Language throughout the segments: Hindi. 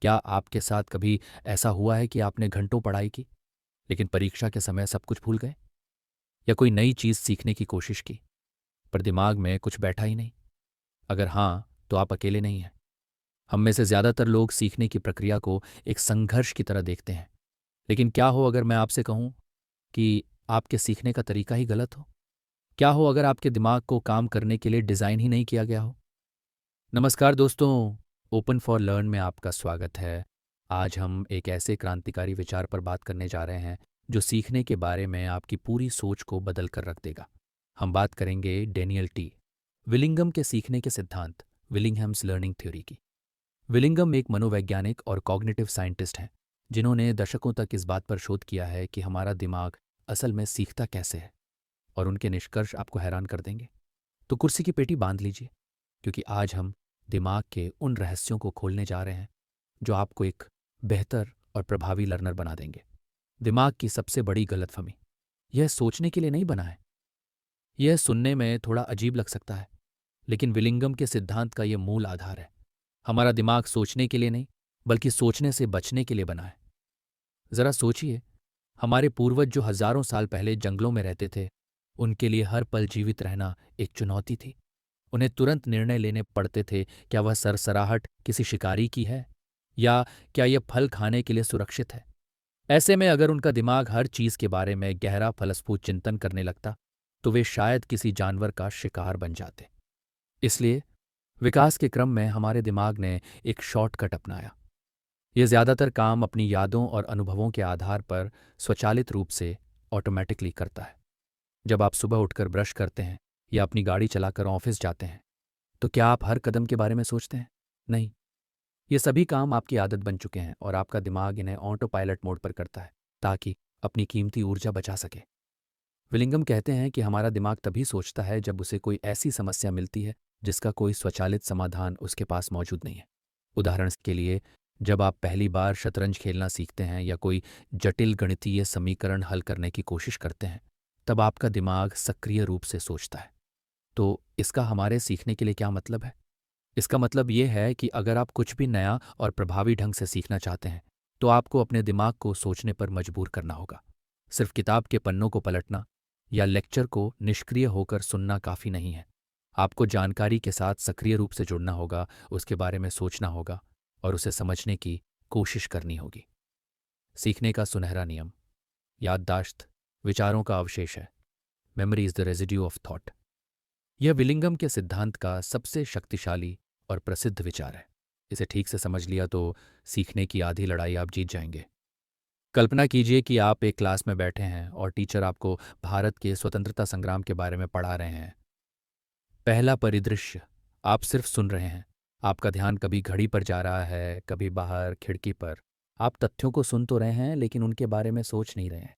क्या आपके साथ कभी ऐसा हुआ है कि आपने घंटों पढ़ाई की, लेकिन परीक्षा के समय सब कुछ भूल गए? या कोई नई चीज़ सीखने की कोशिश की, पर दिमाग में कुछ बैठा ही नहीं? अगर हाँ, तो आप अकेले नहीं हैं। हम में से ज़्यादातर लोग सीखने की प्रक्रिया को एक संघर्ष की तरह देखते हैं। लेकिन क्या हो अगर मैं आपसे कहूँ कि आपके सीखने का तरीका ही गलत हो? क्या हो अगर आपके दिमाग को काम करने के लिए डिज़ाइन ही नहीं किया गया हो? नमस्कार दोस्तों, ओपन फॉर लर्न में आपका स्वागत है। आज हम एक ऐसे क्रांतिकारी विचार पर बात करने जा रहे हैं जो सीखने के बारे में आपकी पूरी सोच को बदल कर रख देगा। हम बात करेंगे डेनियल टी विलिंगम के सीखने के सिद्धांत, विलिंगहम्स लर्निंग थ्योरी की। विलिंगम एक मनोवैज्ञानिक और कॉग्निटिव साइंटिस्ट हैं जिन्होंने दशकों तक इस बात पर शोध किया है कि हमारा दिमाग असल में सीखता कैसे है, और उनके निष्कर्ष आपको हैरान कर देंगे। तो कुर्सी की पेटी बांध लीजिए, क्योंकि आज हम दिमाग के उन रहस्यों को खोलने जा रहे हैं जो आपको एक बेहतर और प्रभावी लर्नर बना देंगे। दिमाग की सबसे बड़ी गलतफहमी, यह सोचने के लिए नहीं बना है। यह सुनने में थोड़ा अजीब लग सकता है, लेकिन विलिंगम के सिद्धांत का यह मूल आधार है। हमारा दिमाग सोचने के लिए नहीं, बल्कि सोचने से बचने के लिए बना है। जरा सोचिए, हमारे पूर्वज जो हजारों साल पहले जंगलों में रहते थे, उनके लिए हर पल जीवित रहना एक चुनौती थी। उन्हें तुरंत निर्णय लेने पड़ते थे, क्या वह सरसराहट किसी शिकारी की है, या क्या यह फल खाने के लिए सुरक्षित है। ऐसे में अगर उनका दिमाग हर चीज के बारे में गहरा फलस्फूत चिंतन करने लगता, तो वे शायद किसी जानवर का शिकार बन जाते। इसलिए विकास के क्रम में हमारे दिमाग ने एक शॉर्टकट अपनाया। यह ज्यादातर काम अपनी यादों और अनुभवों के आधार पर स्वचालित रूप से ऑटोमेटिकली करता है। जब आप सुबह उठकर ब्रश करते हैं या अपनी गाड़ी चलाकर ऑफिस जाते हैं, तो क्या आप हर कदम के बारे में सोचते हैं? नहीं। ये सभी काम आपकी आदत बन चुके हैं और आपका दिमाग इन्हें ऑटो पायलट मोड पर करता है, ताकि अपनी कीमती ऊर्जा बचा सके। विलिंगम कहते हैं कि हमारा दिमाग तभी सोचता है जब उसे कोई ऐसी समस्या मिलती है जिसका कोई स्वचालित समाधान उसके पास मौजूद नहीं है। उदाहरण के लिए, जब आप पहली बार शतरंज खेलना सीखते हैं या कोई जटिल गणितीय समीकरण हल करने की कोशिश करते हैं, तब आपका दिमाग सक्रिय रूप से सोचता है। तो इसका हमारे सीखने के लिए क्या मतलब है? इसका मतलब ये है कि अगर आप कुछ भी नया और प्रभावी ढंग से सीखना चाहते हैं, तो आपको अपने दिमाग को सोचने पर मजबूर करना होगा। सिर्फ किताब के पन्नों को पलटना या लेक्चर को निष्क्रिय होकर सुनना काफ़ी नहीं है। आपको जानकारी के साथ सक्रिय रूप से जुड़ना होगा, उसके बारे में सोचना होगा और उसे समझने की कोशिश करनी होगी। सीखने का सुनहरा नियम, याददाश्त विचारों का अवशेष है। Memory is the residue of thought. यह विलिंगम के सिद्धांत का सबसे शक्तिशाली और प्रसिद्ध विचार है। इसे ठीक से समझ लिया तो सीखने की आधी लड़ाई आप जीत जाएंगे। कल्पना कीजिए कि आप एक क्लास में बैठे हैं और टीचर आपको भारत के स्वतंत्रता संग्राम के बारे में पढ़ा रहे हैं। पहला परिदृश्य, आप सिर्फ सुन रहे हैं। आपका ध्यान कभी घड़ी पर जा रहा है, कभी बाहर खिड़की पर। आप तथ्यों को सुन तो रहे हैं, लेकिन उनके बारे में सोच नहीं रहे हैं।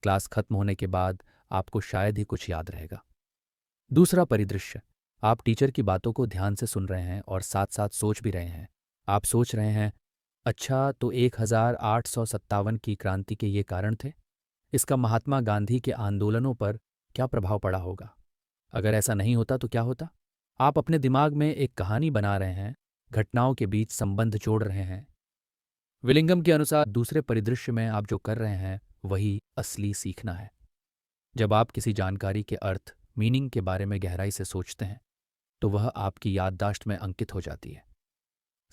क्लास खत्म होने के बाद आपको शायद ही कुछ याद रहेगा। दूसरा परिदृश्य, आप टीचर की बातों को ध्यान से सुन रहे हैं और साथ साथ सोच भी रहे हैं। आप सोच रहे हैं, अच्छा तो 1857 की क्रांति के ये कारण थे, इसका महात्मा गांधी के आंदोलनों पर क्या प्रभाव पड़ा होगा? अगर ऐसा नहीं होता तो क्या होता? आप अपने दिमाग में एक कहानी बना रहे हैं, घटनाओं के बीच संबंध जोड़ रहे हैं। विलिंगम के अनुसार दूसरे परिदृश्य में आप जो कर रहे हैं वही असली सीखना है। जब आप किसी जानकारी के अर्थ, मीनिंग के बारे में गहराई से सोचते हैं, तो वह आपकी याददाश्त में अंकित हो जाती है।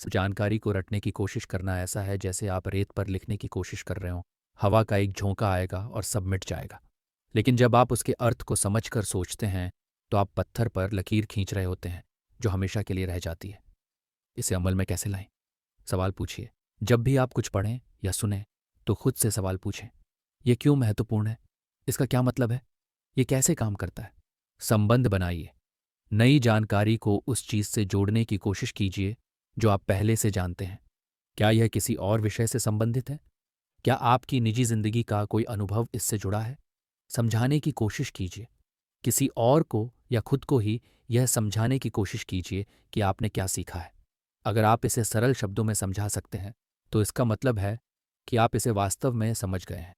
जानकारी को रटने की कोशिश करना ऐसा है जैसे आप रेत पर लिखने की कोशिश कर रहे हो। हवा का एक झोंका आएगा और सब मिट जाएगा। लेकिन जब आप उसके अर्थ को समझकर सोचते हैं, तो आप पत्थर पर लकीर खींच रहे होते हैं जो हमेशा के लिए रह जाती है। इसे अमल में कैसे लाएं? सवाल पूछिए। जब भी आप कुछ पढ़ें या सुनें, तो खुद से सवाल पूछें, यह क्यों महत्वपूर्ण है? इसका क्या मतलब है? ये कैसे काम करता है? संबंध बनाइए। नई जानकारी को उस चीज से जोड़ने की कोशिश कीजिए जो आप पहले से जानते हैं। क्या यह किसी और विषय से संबंधित है? क्या आपकी निजी जिंदगी का कोई अनुभव इससे जुड़ा है? समझाने की कोशिश कीजिए। किसी और को या खुद को ही यह समझाने की कोशिश कीजिए कि आपने क्या सीखा है। अगर आप इसे सरल शब्दों में समझा सकते हैं, तो इसका मतलब है कि आप इसे वास्तव में समझ गए हैं।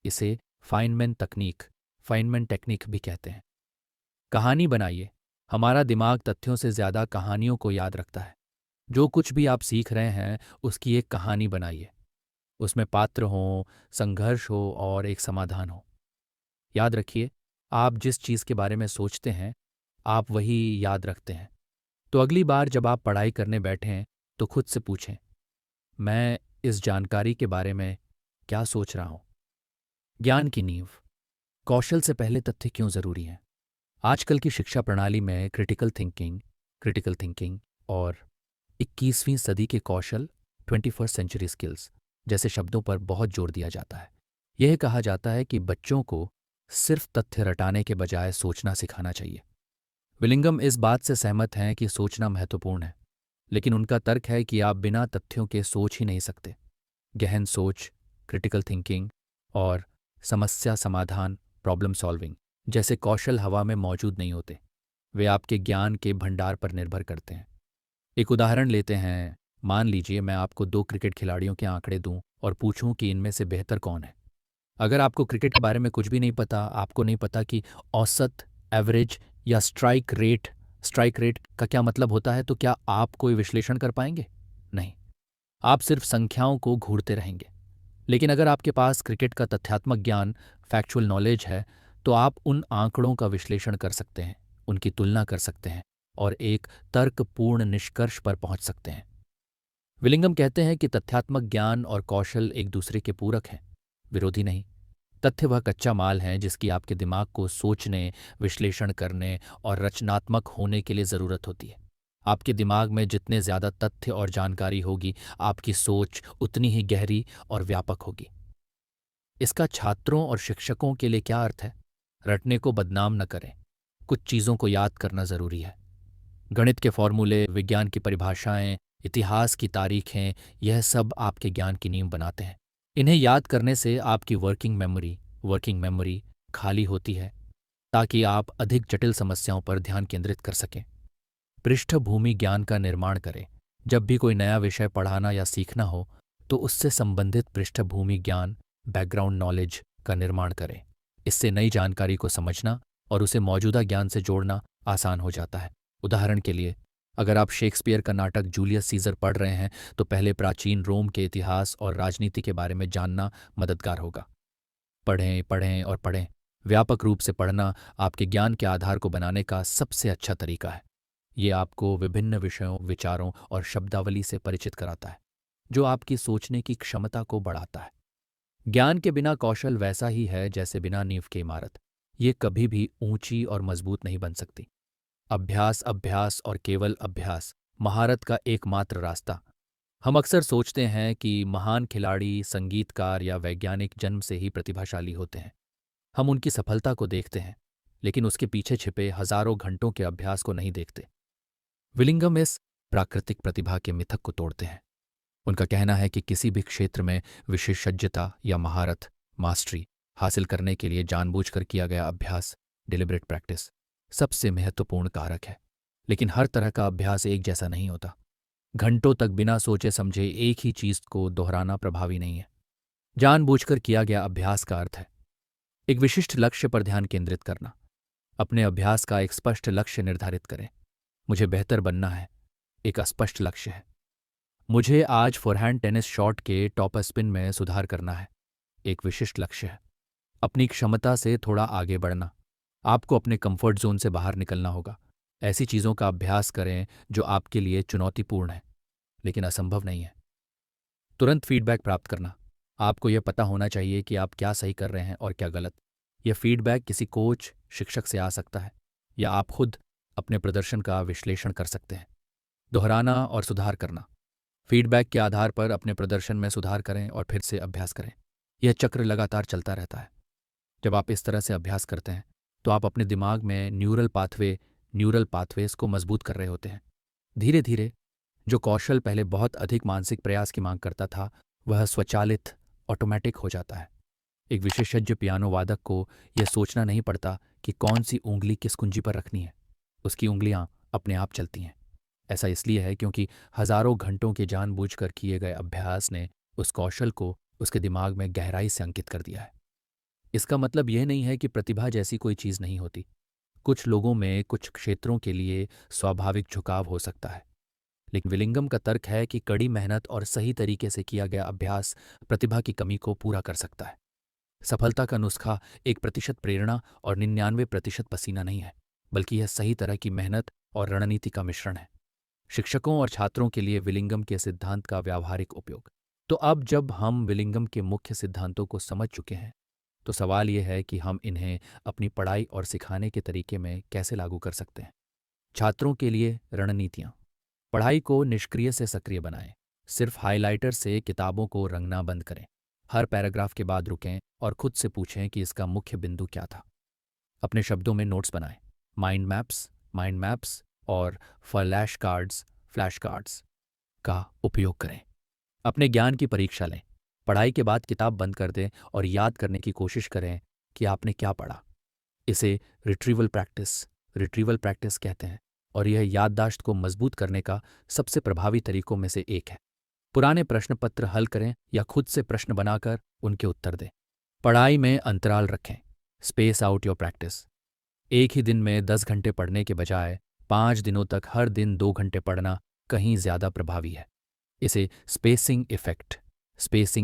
इसे फाइनमैन टेक्निक भी कहते हैं। कहानी बनाइए। हमारा दिमाग तथ्यों से ज्यादा कहानियों को याद रखता है। जो कुछ भी आप सीख रहे हैं उसकी एक कहानी बनाइए। उसमें पात्र हों, संघर्ष हो और एक समाधान हो। याद रखिए, आप जिस चीज़ के बारे में सोचते हैं, आप वही याद रखते हैं। तो अगली बार जब आप पढ़ाई करने बैठें, तो खुद से पूछें, मैं इस जानकारी के बारे में क्या सोच रहा हूँ? ज्ञान की नींव। कौशल से पहले तथ्य क्यों ज़रूरी हैं? आजकल की शिक्षा प्रणाली में क्रिटिकल थिंकिंग और 21वीं सदी के कौशल 21st सेंचुरी स्किल्स जैसे शब्दों पर बहुत जोर दिया जाता है। यह कहा जाता है कि बच्चों को सिर्फ तथ्य रटाने के बजाय सोचना सिखाना चाहिए। विलिंगम इस बात से सहमत हैं कि सोचना महत्वपूर्ण है, लेकिन उनका तर्क है कि आप बिना तथ्यों के सोच ही नहीं सकते। गहन सोच, क्रिटिकल थिंकिंग और समस्या समाधान, प्रॉब्लम सॉल्विंग जैसे कौशल हवा में मौजूद नहीं होते। वे आपके ज्ञान के भंडार पर निर्भर करते हैं। एक उदाहरण लेते हैं। मान लीजिए मैं आपको 2 क्रिकेट खिलाड़ियों के आंकड़े दूं और पूछूं कि इनमें से बेहतर कौन है। अगर आपको क्रिकेट के बारे में कुछ भी नहीं पता, आपको नहीं पता कि औसत, एवरेज या स्ट्राइक रेट का क्या मतलब होता है, तो क्या आप कोई विश्लेषण कर पाएंगे? नहीं। आप सिर्फ संख्याओं को घूरते रहेंगे। लेकिन अगर आपके पास क्रिकेट का तथ्यात्मक ज्ञान, फैक्चुअल नॉलेज है, तो आप उन आंकड़ों का विश्लेषण कर सकते हैं, उनकी तुलना कर सकते हैं और एक तर्कपूर्ण निष्कर्ष पर पहुंच सकते हैं। विलिंगम कहते हैं कि तथ्यात्मक ज्ञान और कौशल एक दूसरे के पूरक हैं, विरोधी नहीं। तथ्य वह कच्चा माल है जिसकी आपके दिमाग को सोचने, विश्लेषण करने और रचनात्मक होने के लिए ज़रूरत होती है। आपके दिमाग में जितने ज़्यादा तथ्य और जानकारी होगी, आपकी सोच उतनी ही गहरी और व्यापक होगी। इसका छात्रों और शिक्षकों के लिए क्या अर्थ है? रटने को बदनाम न करें। कुछ चीज़ों को याद करना ज़रूरी है। गणित के फॉर्मूले, विज्ञान की परिभाषाएं, इतिहास की तारीखें, यह सब आपके ज्ञान की नींव बनाते हैं। इन्हें याद करने से आपकी वर्किंग मेमोरी खाली होती है, ताकि आप अधिक जटिल समस्याओं पर ध्यान केंद्रित कर सकें। पृष्ठभूमि ज्ञान का निर्माण करें। जब भी कोई नया विषय पढ़ाना या सीखना हो, तो उससे संबंधित पृष्ठभूमि ज्ञान, बैकग्राउंड नॉलेज का निर्माण करें। इससे नई जानकारी को समझना और उसे मौजूदा ज्ञान से जोड़ना आसान हो जाता है। उदाहरण के लिए, अगर आप शेक्सपियर का नाटक जूलियस सीजर पढ़ रहे हैं, तो पहले प्राचीन रोम के इतिहास और राजनीति के बारे में जानना मददगार होगा। पढ़ें, पढ़ें और पढ़ें। व्यापक रूप से पढ़ना आपके ज्ञान के आधार को बनाने का सबसे अच्छा तरीका है। ये आपको विभिन्न विषयों, विचारों और शब्दावली से परिचित कराता है, जो आपकी सोचने की क्षमता को बढ़ाता है। ज्ञान के बिना कौशल वैसा ही है जैसे बिना नींव के इमारत। ये कभी भी ऊंची और मजबूत नहीं बन सकती। अभ्यास, अभ्यास और केवल अभ्यास महारत का एकमात्र रास्ता। हम अक्सर सोचते हैं कि महान खिलाड़ी, संगीतकार या वैज्ञानिक जन्म से ही प्रतिभाशाली होते हैं। हम उनकी सफलता को देखते हैं, लेकिन उसके पीछे छिपे हजारों घंटों के अभ्यास को नहीं देखते। विलिंगम इस प्राकृतिक प्रतिभा के मिथक को तोड़ते हैं। उनका कहना है कि किसी भी क्षेत्र में विशेषज्ञता या महारत, मास्टरी हासिल करने के लिए जानबूझकर किया गया अभ्यास, डिलिबरेट प्रैक्टिस, सबसे महत्वपूर्ण कारक है। लेकिन हर तरह का अभ्यास एक जैसा नहीं होता। घंटों तक बिना सोचे समझे एक ही चीज को दोहराना प्रभावी नहीं है। जानबूझकर किया गया अभ्यास का अर्थ है एक विशिष्ट लक्ष्य पर ध्यान केंद्रित करना। अपने अभ्यास का एक स्पष्ट लक्ष्य निर्धारित करें। मुझे बेहतर बनना है, एक अस्पष्ट लक्ष्य है। मुझे आज फोरहैंड टेनिस शॉट के टॉप स्पिन में सुधार करना है, एक विशिष्ट लक्ष्य है। अपनी क्षमता से थोड़ा आगे बढ़ना। आपको अपने कंफर्ट जोन से बाहर निकलना होगा। ऐसी चीज़ों का अभ्यास करें जो आपके लिए चुनौतीपूर्ण है, लेकिन असंभव नहीं है। तुरंत फीडबैक प्राप्त करना। आपको यह पता होना चाहिए कि आप क्या सही कर रहे हैं और क्या गलत। यह फीडबैक किसी कोच, शिक्षक से आ सकता है, या आप खुद अपने प्रदर्शन का विश्लेषण कर सकते हैं। दोहराना और सुधार करना। फीडबैक के आधार पर अपने प्रदर्शन में सुधार करें और फिर से अभ्यास करें। यह चक्र लगातार चलता रहता है। जब आप इस तरह से अभ्यास करते हैं, तो आप अपने दिमाग में न्यूरल पाथवेज को मजबूत कर रहे होते हैं। धीरे धीरे जो कौशल पहले बहुत अधिक मानसिक प्रयास की मांग करता था, वह स्वचालित, ऑटोमेटिक हो जाता है। एक विशेषज्ञ पियानो वादक को यह सोचना नहीं पड़ता कि कौन सी उंगली किस कुंजी पर रखनी है। उसकी उंगलियां अपने आप चलती हैं। ऐसा इसलिए है क्योंकि हजारों घंटों के जानबूझकर किए गए अभ्यास ने उस कौशल को उसके दिमाग में गहराई से अंकित कर दिया है। इसका मतलब यह नहीं है कि प्रतिभा जैसी कोई चीज नहीं होती। कुछ लोगों में कुछ क्षेत्रों के लिए स्वाभाविक झुकाव हो सकता है, लेकिन विलिंगम का तर्क है कि कड़ी मेहनत और सही तरीके से किया गया अभ्यास प्रतिभा की कमी को पूरा कर सकता है। सफलता का नुस्खा 1% प्रेरणा और 99% पसीना नहीं है, बल्कि यह सही तरह की मेहनत और रणनीति का मिश्रण है। शिक्षकों और छात्रों के लिए विलिंगम के सिद्धांत का व्यावहारिक उपयोग। तो अब जब हम विलिंगम के मुख्य सिद्धांतों को समझ चुके हैं, तो सवाल यह है कि हम इन्हें अपनी पढ़ाई और सिखाने के तरीके में कैसे लागू कर सकते हैं। छात्रों के लिए रणनीतियाँ। पढ़ाई को निष्क्रिय से सक्रिय बनाएं। सिर्फ हाइलाइटर से किताबों को रंगना बंद करें। हर पैराग्राफ के बाद रुकें और खुद से पूछें कि इसका मुख्य बिंदु क्या था। अपने शब्दों में नोट्स बनाएं। माइंड मैप्स और फ्लैश कार्ड्स का उपयोग करें। अपने ज्ञान की परीक्षा लें। पढ़ाई के बाद किताब बंद कर दें और याद करने की कोशिश करें कि आपने क्या पढ़ा। इसे रिट्रीवल प्रैक्टिस कहते हैं और यह याददाश्त को मजबूत करने का सबसे प्रभावी तरीकों में से एक है। पुराने प्रश्न पत्र हल करें या खुद से प्रश्न बनाकर उनके उत्तर दें। पढ़ाई में अंतराल रखें। Space out your practice. एक ही दिन में 10 घंटे पढ़ने के बजाय 5 दिनों तक हर दिन 2 घंटे पढ़ना कहीं ज़्यादा प्रभावी है। इसे स्पेसिंग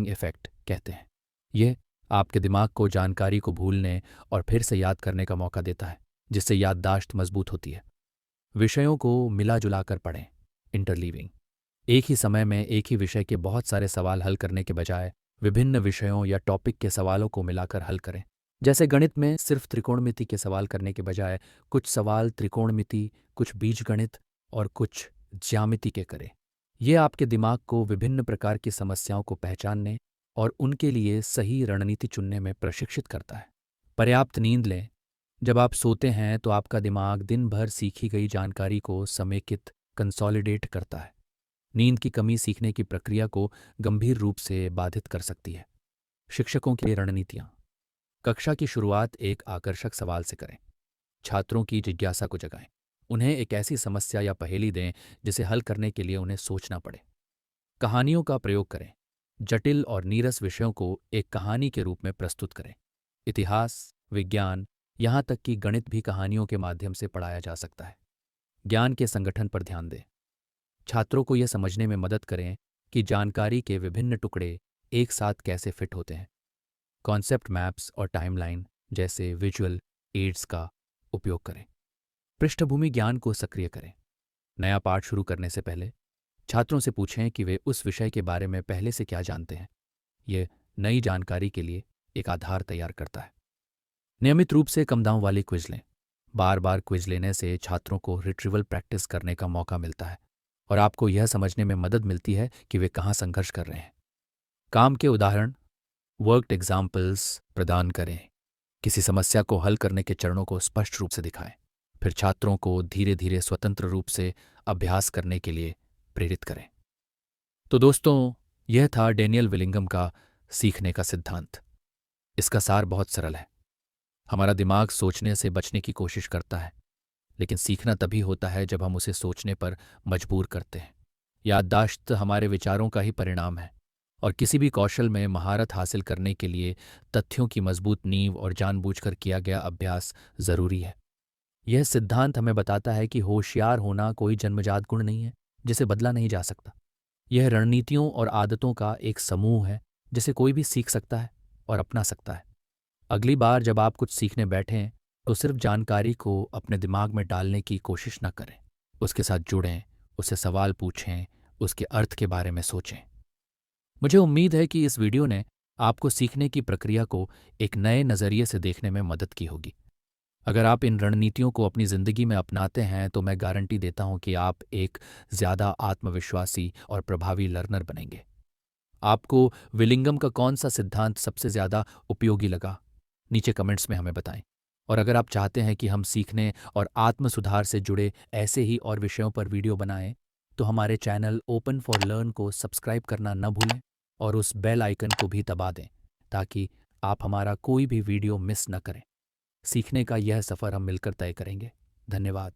इफेक्ट कहते हैं। यह आपके दिमाग को जानकारी को भूलने और फिर से याद करने का मौका देता है, जिससे याददाश्त मजबूत होती है। विषयों को मिला जुलाकर पढ़ें। इंटरलीविंग। एक ही समय में एक ही विषय के बहुत सारे सवाल हल करने के बजाय विभिन्न विषयों या टॉपिक के सवालों को मिलाकर हल करें। जैसे गणित में सिर्फ त्रिकोणमिति के सवाल करने के बजाय कुछ सवाल त्रिकोणमिति, कुछ बीजगणित और कुछ ज्यामिति के करें। यह आपके दिमाग को विभिन्न प्रकार की समस्याओं को पहचानने और उनके लिए सही रणनीति चुनने में प्रशिक्षित करता है। पर्याप्त नींद लें। जब आप सोते हैं तो आपका दिमाग दिन भर सीखी गई जानकारी को समेकित कंसोलिडेट करता है। नींद की कमी सीखने की प्रक्रिया को गंभीर रूप से बाधित कर सकती है। शिक्षकों की रणनीतियाँ। कक्षा की शुरुआत एक आकर्षक सवाल से करें। छात्रों की जिज्ञासा को जगाएं। उन्हें एक ऐसी समस्या या पहेली दें जिसे हल करने के लिए उन्हें सोचना पड़े। कहानियों का प्रयोग करें। जटिल और नीरस विषयों को एक कहानी के रूप में प्रस्तुत करें। इतिहास, विज्ञान, यहाँ तक कि गणित भी कहानियों के माध्यम से पढ़ाया जा सकता है। ज्ञान के संगठन पर ध्यान दें। छात्रों को यह समझने में मदद करें कि जानकारी के विभिन्न टुकड़े एक साथ कैसे फिट होते हैं। कॉन्सेप्ट मैप्स और टाइमलाइन जैसे विजुअल एड्स का उपयोग करें। पृष्ठभूमि ज्ञान को सक्रिय करें। नया पाठ शुरू करने से पहले छात्रों से पूछें कि वे उस विषय के बारे में पहले से क्या जानते हैं। यह नई जानकारी के लिए एक आधार तैयार करता है। नियमित रूप से कम दांव वाली क्विज लें। बार बार क्विज लेने से छात्रों को रिट्रीवल प्रैक्टिस करने का मौका मिलता है और आपको यह समझने में मदद मिलती है कि वे कहाँ संघर्ष कर रहे हैं। काम के उदाहरण, वर्कड एग्जाम्पल्स प्रदान करें। किसी समस्या को हल करने के चरणों को स्पष्ट रूप से दिखाएं। फिर छात्रों को धीरे धीरे स्वतंत्र रूप से अभ्यास करने के लिए प्रेरित करें। तो दोस्तों, यह था डेनियल विलिंगम का सीखने का सिद्धांत। इसका सार बहुत सरल है। हमारा दिमाग सोचने से बचने की कोशिश करता है, लेकिन सीखना तभी होता है जब हम उसे सोचने पर मजबूर करते हैं। याददाश्त हमारे विचारों का ही परिणाम है और किसी भी कौशल में महारत हासिल करने के लिए तथ्यों की मजबूत नींव और जानबूझकर किया गया अभ्यास जरूरी है। यह सिद्धांत हमें बताता है कि होशियार होना कोई जन्मजात गुण नहीं है जिसे बदला नहीं जा सकता। यह रणनीतियों और आदतों का एक समूह है जिसे कोई भी सीख सकता है और अपना सकता है। अगली बार जब आप कुछ सीखने बैठें तो सिर्फ जानकारी को अपने दिमाग में डालने की कोशिश न करें। उसके साथ जुड़ें, उससे सवाल पूछें, उसके अर्थ के बारे में सोचें। मुझे उम्मीद है कि इस वीडियो ने आपको सीखने की प्रक्रिया को एक नए नज़रिए से देखने में मदद की होगी। अगर आप इन रणनीतियों को अपनी ज़िंदगी में अपनाते हैं तो मैं गारंटी देता हूं कि आप एक ज़्यादा आत्मविश्वासी और प्रभावी लर्नर बनेंगे। आपको विलिंगम का कौन सा सिद्धांत सबसे ज़्यादा उपयोगी लगा, नीचे कमेंट्स में हमें बताएं। और अगर आप चाहते हैं कि हम सीखने और आत्म सुधार से जुड़े ऐसे ही और विषयों पर वीडियो बनाएं, तो हमारे चैनल ओपन फॉर लर्न को सब्सक्राइब करना न भूलें और उस बेल आइकन को भी दबा दें ताकि आप हमारा कोई भी वीडियो मिस न करें। सीखने का यह सफ़र हम मिलकर तय करेंगे। धन्यवाद।